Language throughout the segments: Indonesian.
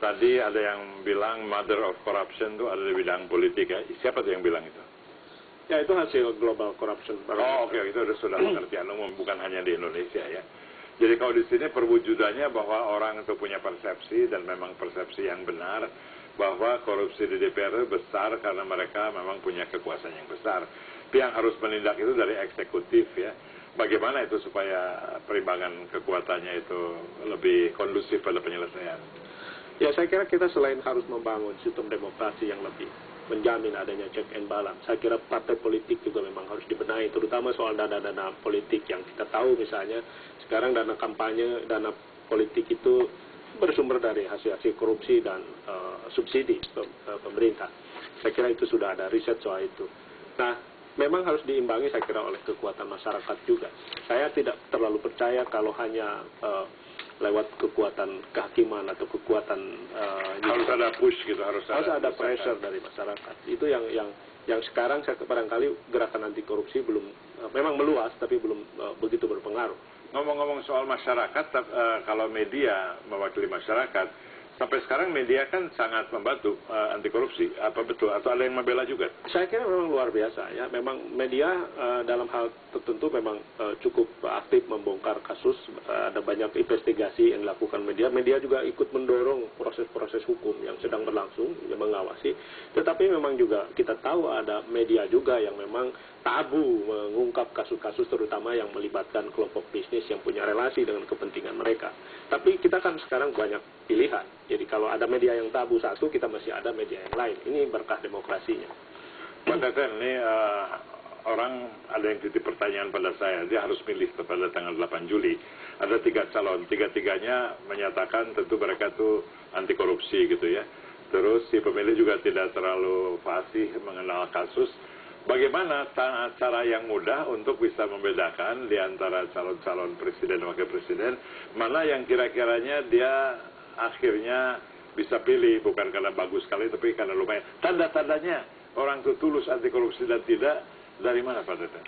tadi ada yang bilang mother of corruption itu ada di bidang politik ya. Siapa tuh yang bilang itu? Ya, itu hasil global corruption. Oh, oke, itu sudah pengertian umum, bukan hanya di Indonesia ya. Jadi kalau di sini perwujudannya bahwa orang itu punya persepsi dan memang persepsi yang benar bahwa korupsi di DPR itu besar karena mereka memang punya kekuasaan yang besar. Tapi yang harus menindak itu dari eksekutif ya. Bagaimana itu supaya perimbangan kekuatannya itu lebih kondusif pada penyelesaian? Ya, saya kira kita selain harus membangun sistem demokrasi yang lebih menjamin adanya check and balance, saya kira partai politik juga memang harus dibenahi, terutama soal dana-dana politik yang kita tahu misalnya sekarang dana kampanye, dana politik itu bersumber dari hasil-hasil korupsi dan subsidi pemerintah. Saya kira itu sudah ada riset soal itu. Nah, memang harus diimbangi saya kira oleh kekuatan masyarakat juga. Saya tidak terlalu percaya kalau hanya lewat kekuatan kehakiman atau kekuatan harus ada push gitu, harus ada pressure dari masyarakat. Itu yang sekarang saya barangkali gerakan anti korupsi belum memang meluas tapi belum begitu berpengaruh. Ngomong-ngomong soal masyarakat, kalau media mewakili masyarakat, sampai sekarang media kan sangat membantu anti korupsi. Apa betul? Atau ada yang membela juga? Saya kira memang luar biasa ya. Memang media dalam hal tertentu memang cukup aktif membongkar kasus. Ada banyak investigasi yang dilakukan media. Media juga ikut mendorong proses-proses hukum yang sedang berlangsung, yang mengawasi. Tetapi memang juga kita tahu ada media juga yang memang tabu mengungkap kasus-kasus terutama yang melibatkan kelompok bisnis yang punya relasi dengan kepentingan mereka. Tapi kita kan sekarang banyak pilihan. Jadi kalau ada media yang tabu satu, kita masih ada media yang lain. Ini berkah demokrasinya. Pak Teten, ini orang ada yang titip pertanyaan pada saya. Dia harus milih pada tanggal 8 Juli. Ada 3 calon. Tiga-tiganya menyatakan tentu mereka tuh anti korupsi gitu ya. Terus si pemilih juga tidak terlalu fasih mengenal kasus. Bagaimana cara yang mudah untuk bisa membedakan di antara calon-calon presiden dan wakil presiden, mana yang kira-kiranya dia akhirnya bisa pilih, bukan karena bagus sekali, tapi karena lumayan. Tanda-tandanya orang itu tulus anti korupsi dan tidak, dari mana Pak Teten?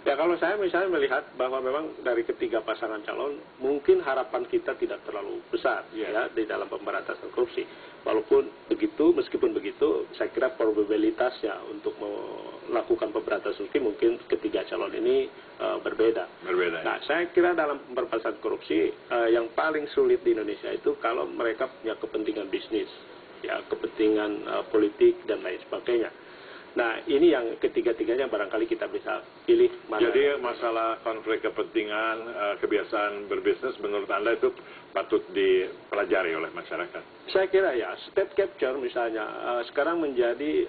Ya, kalau saya misalnya melihat bahwa memang dari ketiga pasangan calon, mungkin harapan kita tidak terlalu besar ya di dalam pemberantasan korupsi. Walaupun begitu, meskipun begitu, saya kira probabilitasnya untuk melakukan pemberantasan korupsi mungkin ketiga calon ini berbeda. Nah, saya kira dalam pemberantasan korupsi yang paling sulit di Indonesia itu kalau mereka punya kepentingan bisnis, ya kepentingan politik dan lain sebagainya. Nah, ini yang ketiga-tiganya barangkali kita bisa pilih mana. Jadi masalah konflik kepentingan, kebiasaan berbisnis menurut Anda itu patut dipelajari oleh masyarakat? Saya kira ya, state capture misalnya sekarang menjadi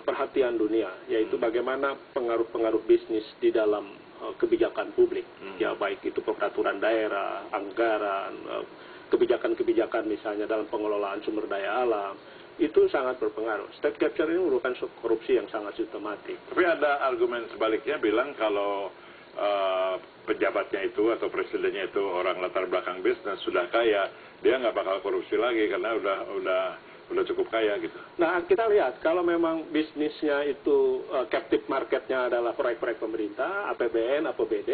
perhatian dunia, yaitu bagaimana pengaruh-pengaruh bisnis di dalam kebijakan publik. Ya, baik itu peraturan daerah, anggaran, kebijakan-kebijakan misalnya dalam pengelolaan sumber daya alam. Itu sangat berpengaruh. State capture ini merupakan korupsi yang sangat sistematik. Tapi ada argumen sebaliknya bilang kalau pejabatnya itu atau presidennya itu orang latar belakang bisnis sudah kaya, dia nggak bakal korupsi lagi karena udah cukup kaya gitu. Nah, kita lihat kalau memang bisnisnya itu captive marketnya adalah proyek-proyek pemerintah, APBN, APBD,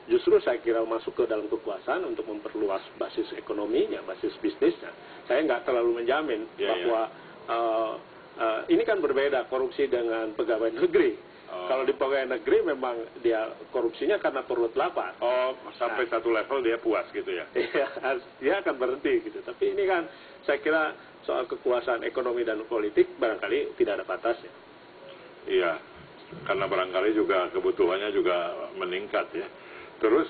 justru saya kira masuk ke dalam kekuasaan untuk memperluas basis ekonominya, basis bisnisnya. Saya nggak terlalu menjamin bahwa ini kan berbeda korupsi dengan pegawai negeri. Kalau di pegawai negeri memang dia korupsinya karena perut lapar. Sampai satu level dia puas gitu ya? Dia akan berhenti gitu. Tapi ini kan saya kira soal kekuasaan ekonomi dan politik barangkali tidak ada batasnya. Iya, karena barangkali juga kebutuhannya juga meningkat ya. Terus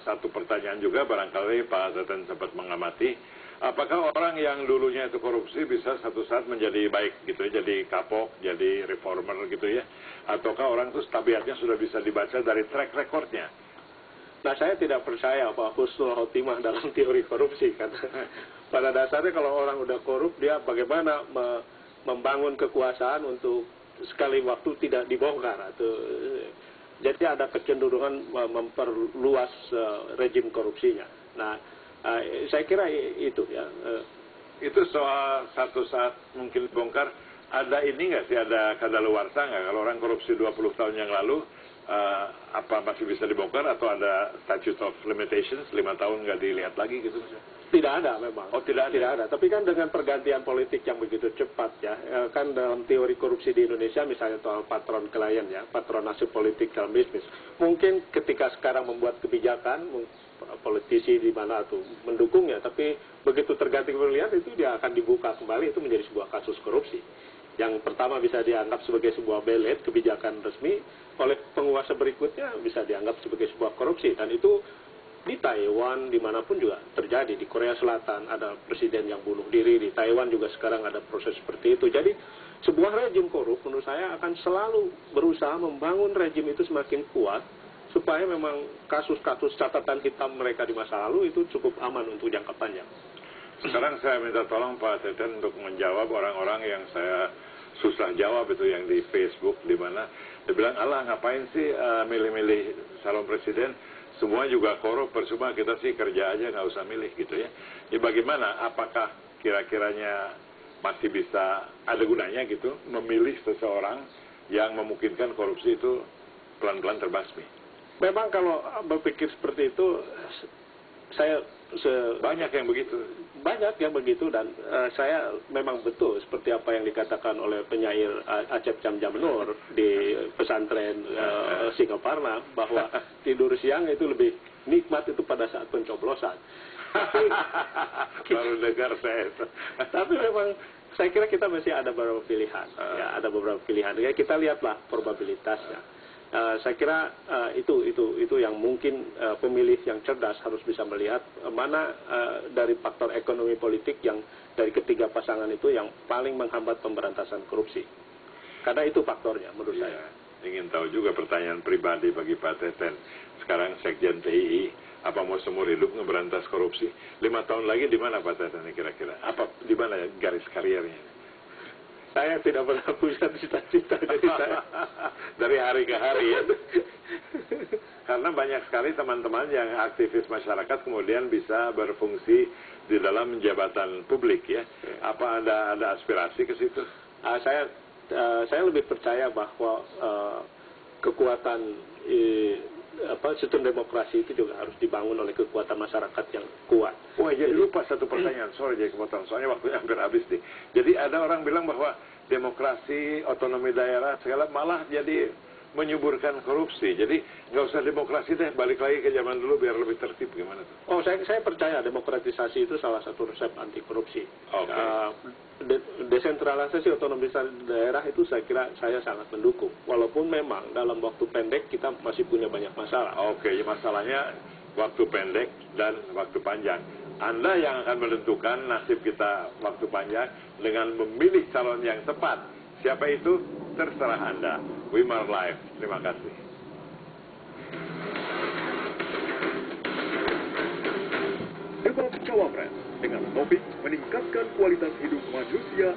satu pertanyaan juga barangkali Pak Teten sempat mengamati, apakah orang yang dulunya itu korupsi bisa satu saat menjadi baik gitu ya, jadi kapok, jadi reformer gitu ya, ataukah orang itu tabiatnya sudah bisa dibaca dari track recordnya? Nah, saya tidak percaya bahwa husnul khotimah dalam teori korupsi karena pada dasarnya kalau orang udah korup dia bagaimana membangun kekuasaan untuk sekali waktu tidak dibongkar atau jadi ada kecenderungan memperluas rejim korupsinya. Nah, saya kira itu ya. Itu soal satu saat mungkin bongkar, ada ini nggak sih, ada kadaluarsa nggak? Kalau orang korupsi 20 tahun yang lalu, apa masih bisa dibongkar atau ada statute of limitations, 5 tahun nggak dilihat lagi gitu misalnya? Tidak ada memang. Oh, tidak ada. Tidak ada. Tapi kan dengan pergantian politik yang begitu cepat ya, kan dalam teori korupsi di Indonesia misalnya soal patron klien ya, patronase politik dalam bisnis. Mungkin ketika sekarang membuat kebijakan, politisi di mana tuh mendukungnya, tapi begitu terganti pemilihan itu dia akan dibuka kembali, itu menjadi sebuah kasus korupsi. Yang pertama bisa dianggap sebagai sebuah belet kebijakan resmi, oleh penguasa berikutnya bisa dianggap sebagai sebuah korupsi, dan itu di Taiwan, dimanapun juga terjadi. Di Korea Selatan ada presiden yang bunuh diri, di Taiwan juga sekarang ada proses seperti itu. Jadi sebuah rejim korup menurut saya akan selalu berusaha membangun rejim itu semakin kuat, supaya memang kasus-kasus catatan hitam mereka di masa lalu itu cukup aman untuk jangka panjang. Sekarang saya minta tolong Pak Teten untuk menjawab orang-orang yang saya susah jawab itu yang di Facebook, di mana dia bilang, alah ngapain sih milih-milih calon presiden, semua juga korup, percuma kita sih kerja aja nggak usah milih gitu ya. Ya bagaimana, apakah kira-kiranya masih bisa ada gunanya gitu memilih seseorang yang memungkinkan korupsi itu pelan-pelan terbasmi? Memang kalau berpikir seperti itu, saya banyak yang begitu. Banyak yang begitu, dan saya memang betul seperti apa yang dikatakan oleh penyair Acep Jamjamnur di pesantren Singaparna, bahwa tidur siang itu lebih nikmat itu pada saat pencoblosan. Baru dengar saya. Tapi memang saya kira kita masih ada beberapa pilihan. Ya, ada beberapa pilihan. Ya, kita lihatlah probabilitasnya. Saya kira itu yang mungkin pemilih yang cerdas harus bisa melihat mana dari faktor ekonomi politik yang dari ketiga pasangan itu yang paling menghambat pemberantasan korupsi. Karena itu faktornya menurut saya. Ingin tahu juga, pertanyaan pribadi bagi Pak Teten. Sekarang Sekjen TII, apa mau seumur hidup ngeberantas korupsi? 5 tahun lagi di mana Pak Teten kira-kira? Apa di mana garis karirnya? Saya tidak pernah punya cita-cita, jadi saya dari hari ke hari ya. Karena banyak sekali teman-teman yang aktivis masyarakat kemudian bisa berfungsi di dalam jabatan publik ya. Apa ada aspirasi ke situ? Saya lebih percaya bahwa kekuatan sistem demokrasi itu juga harus dibangun oleh kekuatan masyarakat yang kuat. Wah, jadi lupa satu pertanyaan. Sorry, jadi kepotong. Soalnya waktunya hampir habis nih. Jadi ada orang bilang bahwa demokrasi, otonomi daerah, segala malah jadi menyuburkan korupsi. Jadi nggak usah demokrasi deh, balik lagi ke zaman dulu biar lebih tertib. Gimana tuh? Oh, saya percaya demokratisasi itu salah satu resep anti korupsi. Desentralisasi otonomi daerah itu saya kira saya sangat mendukung. Walaupun memang dalam waktu pendek kita masih punya banyak masalah. Masalahnya waktu pendek dan waktu panjang. Anda yang akan menentukan nasib kita waktu panjang dengan memilih calon yang tepat. Siapa itu? Terserah Anda. Wimar Live. Terima kasih. Debat Cawapres dengan topik meningkatkan kualitas hidup manusia